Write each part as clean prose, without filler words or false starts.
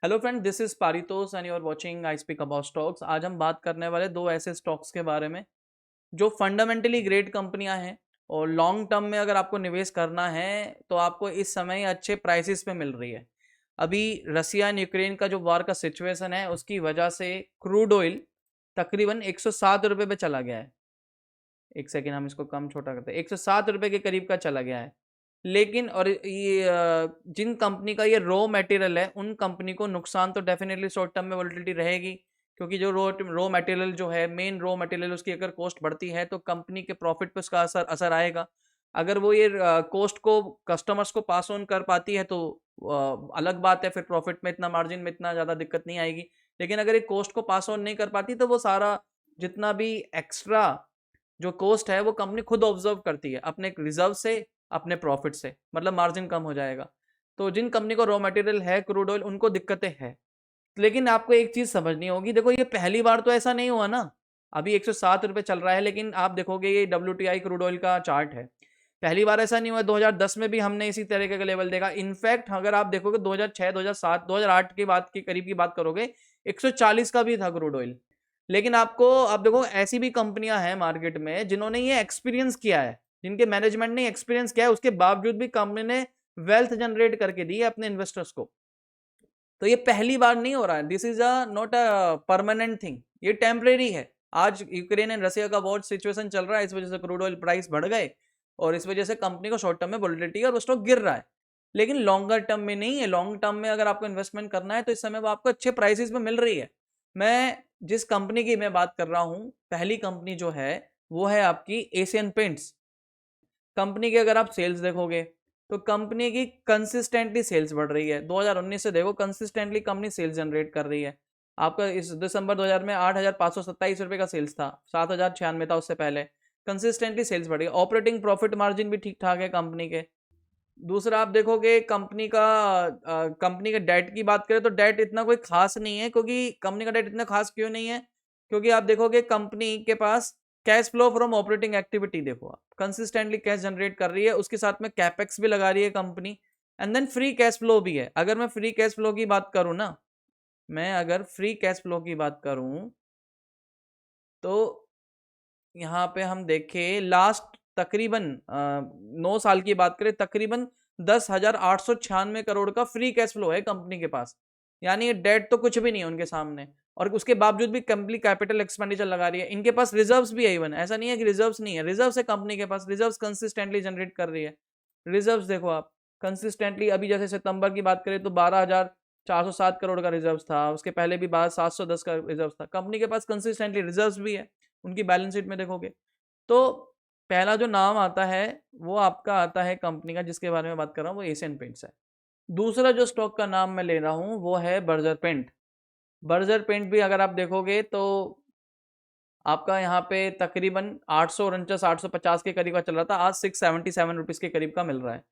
Hello friend, this is Paritosh and you are watching I speak about stocks. आज हम बात करने वाले दो ऐसे स्टॉक्स के बारे में जो फंडामेंटली ग्रेट कंपनियां हैं और लॉन्ग टर्म में अगर आपको निवेश करना है तो आपको इस समय अच्छे प्राइसेस पे मिल रही है। अभी रसिया एंड यूक्रेन का जो वार का सिचुएशन है उसकी वजह से क्रूड ऑयल तकरीबन 107 रुपये पे चला गया है। एक सेकेंड, हम इसको कम छोटा करते हैं, 107 रुपये के करीब का चला गया है। लेकिन और ये जिन कंपनी का ये रॉ मटेरियल है उन कंपनी को नुकसान तो डेफिनेटली शॉर्ट टर्म में वोलेटिलिटी रहेगी, क्योंकि जो रॉ मटेरियल जो है, मेन रॉ मटेरियल, उसकी अगर कॉस्ट बढ़ती है तो कंपनी के प्रॉफिट पे उसका असर असर आएगा। अगर वो ये कॉस्ट को कस्टमर्स को पास ऑन कर पाती है तो अलग बात है, फिर प्रॉफिट में इतना, मार्जिन में इतना ज़्यादा दिक्कत नहीं आएगी। लेकिन अगर ये कॉस्ट को पास ऑन नहीं कर पाती तो वो सारा जितना भी एक्स्ट्रा जो कॉस्ट है वो कंपनी खुद ऑब्जर्व करती है अपने रिजर्व से, अपने प्रॉफिट से, मतलब मार्जिन कम हो जाएगा। तो जिन कंपनी को रॉ मटेरियल है क्रूड ऑयल, उनको दिक्कतें हैं। लेकिन आपको एक चीज समझनी होगी, देखो ये पहली बार तो ऐसा नहीं हुआ ना। अभी 107 रुपये चल रहा है, लेकिन आप देखोगे ये WTI क्रूड ऑयल का चार्ट है। पहली बार ऐसा नहीं हुआ, 2010 में भी हमने इसी तरीके का लेवल देखा। इनफैक्ट अगर आप देखोगे 2006, 2007, 2008 की बात के करीब की बात करोगे, 140 का भी था क्रूड ऑयल। लेकिन आपको आप देखो ऐसी भी कंपनियां हैं मार्केट में जिन्होंने ये एक्सपीरियंस किया है, जिनके मैनेजमेंट ने एक्सपीरियंस किया है, उसके बावजूद भी कंपनी ने वेल्थ जनरेट करके दी है अपने इन्वेस्टर्स को। तो ये पहली बार नहीं हो रहा है, this is a not a permanent thing, ये टेम्परेरी है। आज यूक्रेन एंड रशिया का वॉर सिचुएशन चल रहा है, इस वजह से क्रूड ऑयल प्राइस बढ़ गए और इस वजह से कंपनी को शॉर्ट टर्म में वोलेटिलिटी और वो स्टॉक गिर रहा है। लेकिन लॉन्गर टर्म में नहीं है। लॉन्ग टर्म में अगर आपको इन्वेस्टमेंट करना है तो इस समय वो आपको अच्छे प्राइसेस में मिल रही है। मैं जिस कंपनी की मैं बात कर रहा हूं, पहली कंपनी जो है वो है आपकी एशियन पेंट्स। कंपनी के अगर आप सेल्स देखोगे तो कंपनी की कंसिस्टेंटली सेल्स बढ़ रही है। 2019 से देखो, कंसिस्टेंटली कंपनी सेल्स जनरेट कर रही है। आपका इस दिसंबर 2000 में 8,527 रुपये का सेल्स था, 7,096 था उससे पहले। कंसिस्टेंटली सेल्स बढ़ी। ऑपरेटिंग प्रॉफिट मार्जिन भी ठीक ठाक है कंपनी के। दूसरा आप देखोगे कंपनी के डेट की बात करें तो डेट इतना कोई खास नहीं है। क्योंकि कंपनी का डेट इतना खास क्यों नहीं है? क्योंकि आप देखोगे कंपनी के पास cash flow from operating activity, देखो आप कंसिस्टेंटली कैश जनरेट कर रही है, उसके साथ में कैपेक्स भी लगा रही है company, and then free cash flow भी है। अगर मैं फ्री कैश फ्लो की बात करूं ना, मैं अगर फ्री कैश फ्लो की बात करूं तो यहाँ पे हम देखें लास्ट तकरीबन 9 साल की बात करें, तकरीबन 10,896 करोड़ का फ्री कैश फ्लो है कंपनी के पास। यानी डेट तो कुछ भी नहीं है उनके सामने, और उसके बावजूद भी कंपनी कैपिटल एक्सपेंडिचर लगा रही है। इनके पास रिजर्व्स भी है, इवन ऐसा नहीं है कि रिजर्व्स नहीं है, रिजर्व्स है कंपनी के पास। रिजर्व्स कंसिस्टेंटली जनरेट कर रही है। रिजर्व्स देखो आप कंसिस्टेंटली, अभी जैसे सितंबर की बात करें तो 12,407 करोड़ का रिजर्व था, उसके पहले भी 710 का रिजर्व था। कंपनी के पास कंसिस्टेंटली रिजर्व्स भी है, उनकी बैलेंस शीट में देखोगे तो पहला जो नाम आता है वो आपका आता है कंपनी का जिसके बारे में बात कर रहा हूँ, वो एशियन पेंट्स है। दूसरा जो स्टॉक का नाम मैं ले रहा हूँ वो है बर्जर पेंट। बर्जर पेंट भी अगर आप देखोगे तो आपका यहाँ पे तकरीबन 849 850 के करीब का चल रहा था, आज 677 रुपीज़ के करीब का मिल रहा है।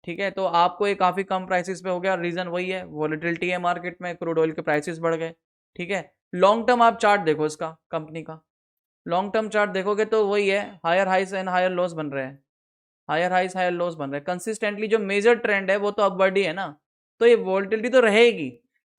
ठीक है, तो आपको ये काफ़ी कम प्राइसेस पे हो गया। रीज़न वही है, वॉलेटिलिटी है मार्केट में, क्रूड ऑयल के प्राइसेस बढ़ गए। ठीक है, लॉन्ग टर्म आप चार्ट देखो इसका, कंपनी का लॉन्ग टर्म चार्ट देखोगे तो वही है, हायर हाइस एंड हायर लॉस बन रहे हैं। हायर हाइस हायर लॉस बन रहे हैं कंसिस्टेंटली। जो मेजर ट्रेंड है वो तो अपवर्ड ही है ना, तो ये वोलेटिलिटी तो रहेगी।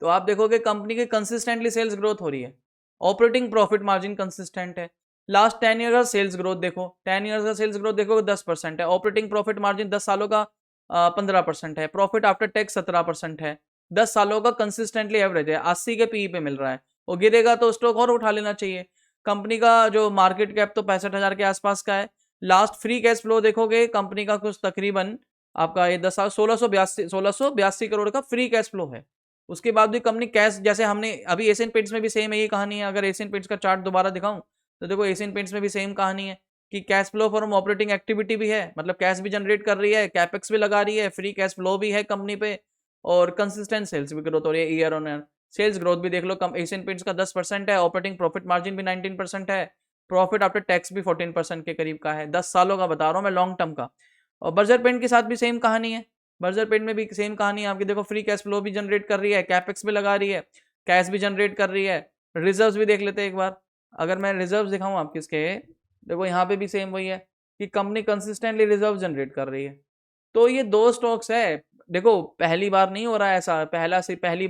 तो आप देखोगे कंपनी की कंसिस्टेंटली सेल्स ग्रोथ हो रही है, ऑपरेटिंग प्रॉफिट मार्जिन कंसिस्टेंट है। लास्ट 10 ईयर का सेल्स ग्रोथ देखो, 10 ईयर का सेल्स ग्रोथ देखोगे 10% है। ऑपरेटिंग प्रॉफिट मार्जिन 10 सालों का 15% है। प्रॉफिट आफ्टर टैक्स 17% है। 10 सालों का कंसिस्टेंटली एवरेज है, 80 के पीई पे मिल रहा है। वो गिरेगा तो स्टॉक और उठा लेना चाहिए। कंपनी का जो मार्केट कैप तो 65,000 के आसपास का है। लास्ट फ्री कैश फ्लो देखोगे कंपनी का कुछ तकरीबन आपका ये 10 साल 1682 करोड़ का फ्री कैश फ्लो है। उसके बाद भी कंपनी कैश, जैसे हमने अभी एशियन पेंट्स में भी सेम यही कहानी है। अगर एशियन पेंट्स का चार्ट दोबारा दिखाऊं तो देखो एशियन पेंट्स में भी सेम कहानी है कि cash flow from operating activity भी है, मतलब कैश भी जनरेट कर रही है, कैपेक्स भी लगा रही है, फ्री कैश फ्लो भी है कंपनी पे, और कंसिस्टेंट सेल्स भी ग्रोथ हो रही है year on year. Sales growth भी देख लो, कम एशियन पेंट्स का 10% है, ऑपरेटिंग प्रॉफिट मार्जिन भी 19% है, प्रॉफिट आफ्टर टैक्स भी 14% के करीब का है। 10 सालों का बता रहा हूँ मैं, लॉन्ग टर्म का। और बर्जर पेंट के साथ भी सेम कहानी है। बर्जर पेंट में भी सेम कहानी है आपकी, देखो फ्री कैश फ्लो भी जनरेट कर रही है, कैपेक्स भी लगा रही है, कैश भी जनरेट कर रही है। रिजर्व्स भी देख लेते हैं एक बार। अगर मैं रिजर्व्स दिखाऊं आपके इसके, देखो यहाँ पे भी सेम वही है कि कंपनी कंसिस्टेंटली रिजर्व जनरेट कर रही है। तो ये दो स्टॉक्स है, देखो पहली बार नहीं हो रहा है ऐसा, पहली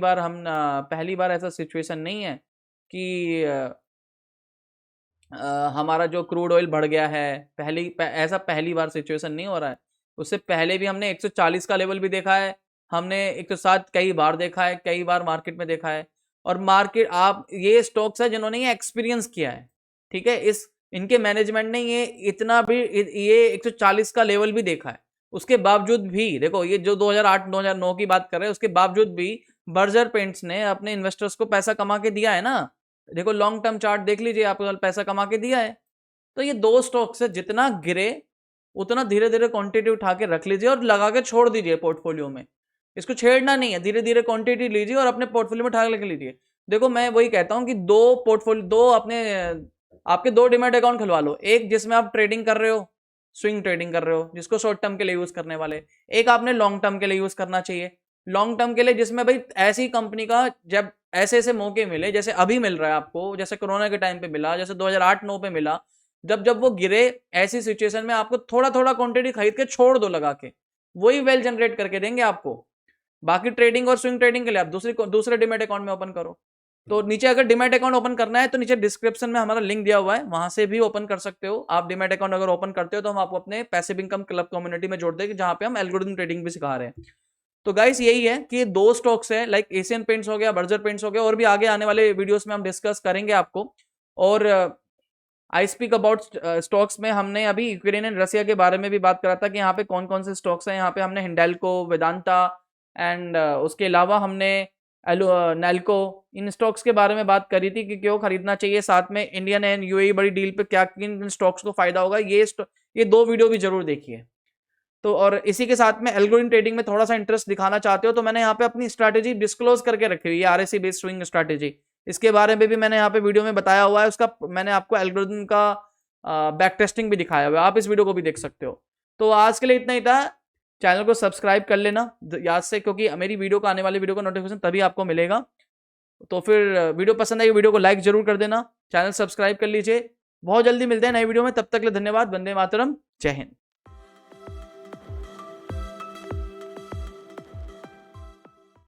बार ऐसा सिचुएशन नहीं है कि हमारा जो क्रूड ऑयल बढ़ गया है। ऐसा पहली बार सिचुएशन नहीं हो रहा है। उससे पहले भी हमने 140 का लेवल भी देखा है, हमने 107 कई बार देखा है, कई बार मार्केट में देखा है। और मार्केट आप ये स्टॉक्स है जिन्होंने ये एक्सपीरियंस किया है, ठीक है, इनके मैनेजमेंट ने ये इतना भी ये 140 का लेवल भी देखा है। उसके बावजूद भी देखो, ये जो 2008-2009 की बात कर रहे हैं, उसके बावजूद भी बर्जर पेंट्स ने अपने इन्वेस्टर्स को पैसा कमा के दिया है ना। देखो लॉन्ग टर्म चार्ट देख लीजिए, आपको पैसा कमा के दिया है। तो ये दो स्टॉक्स है, जितना गिरे उतना धीरे धीरे क्वांटिटी उठा के रख लीजिए और लगा के छोड़ दीजिए पोर्टफोलियो में। इसको छेड़ना नहीं है, धीरे धीरे क्वांटिटी लीजिए और अपने पोर्टफोलियो में उठा के लीजिए। देखो मैं वही कहता हूं कि आपके दो डिमैट अकाउंट खुलवा लो। एक जिसमें आप ट्रेडिंग कर रहे हो, स्विंग ट्रेडिंग कर रहे हो, जिसको शॉर्ट टर्म के लिए यूज करने वाले। एक आपने लॉन्ग टर्म के लिए यूज करना चाहिए, लॉन्ग टर्म के लिए जिसमें भाई ऐसी कंपनी का जब ऐसे ऐसे मौके मिले, जैसे अभी मिल रहा है आपको, जैसे कोरोना के टाइम पे मिला, जैसे 2008-9 पे मिला, जब वो गिरे, ऐसी सिचुएशन में आपको थोड़ा थोड़ा क्वांटिटी खरीद के छोड़ दो लगा के, वही वेल जनरेट करके देंगे आपको। बाकी ट्रेडिंग और स्विंग ट्रेडिंग के लिए आप दूसरे डिमेट अकाउंट में ओपन करो। तो नीचे अगर डिमेट अकाउंट ओपन करना है तो नीचे डिस्क्रिप्शन में हमारा लिंक दिया हुआ है, वहां से भी ओपन कर सकते हो आप। डिमेट अकाउंट अगर ओपन करते हो तो हम आपको अपने पैसिव इनकम क्लब कम्युनिटी में जोड़ देंगे, जहां पे हम एल्गोरिथम ट्रेडिंग भी सिखा रहे हैं। तो गाइस यही है कि ये दो स्टॉक्स है, लाइक एशियन पेंट्स हो गया, बर्जर पेंट्स हो गया, और भी आगे आने वाले वीडियोस में हम डिस्कस करेंगे आपको। और आई स्पीक अबाउट स्टॉक्स में हमने अभी यूक्रेन एंड रसिया के बारे में भी बात करा था कि यहाँ पे कौन कौन से स्टॉक्स हैं। यहाँ पे हमने हिंडाल्को, वेदांता एंड उसके अलावा हमने नैल्को, इन स्टॉक्स के बारे में बात करी थी कि क्यों खरीदना चाहिए। साथ में इंडियन एंड यूएई बड़ी डील पे क्या किन स्टॉक्स को फायदा होगा, ये दो वीडियो भी जरूर देखिए। तो और इसी के साथ में एल्गोरिथम ट्रेडिंग में थोड़ा सा इंटरेस्ट दिखाना चाहते हो तो मैंने यहाँ पे अपनी स्ट्रैटेजी डिस्क्लोज करके रखी हुई है, आरएससी बेस्ड स्विंग स्ट्रैटेजी। इसके बारे में भी मैंने यहाँ पे वीडियो में बताया हुआ है, उसका मैंने आपको एल्गोरिथम का बैक टेस्टिंग भी दिखाया हुआ है, आप इस वीडियो को भी देख सकते हो। तो आज के लिए इतना ही था। चैनल को सब्सक्राइब कर लेना याद से, क्योंकि मेरी वीडियो का आने वाली वीडियो का नोटिफिकेशन तभी आपको मिलेगा। तो फिर वीडियो पसंद आई वीडियो को लाइक जरूर कर देना, चैनल सब्सक्राइब कर लीजिए। बहुत जल्दी मिलते हैं नई वीडियो में, तब तक के लिए धन्यवाद। वंदे मातरम, जय हिंद।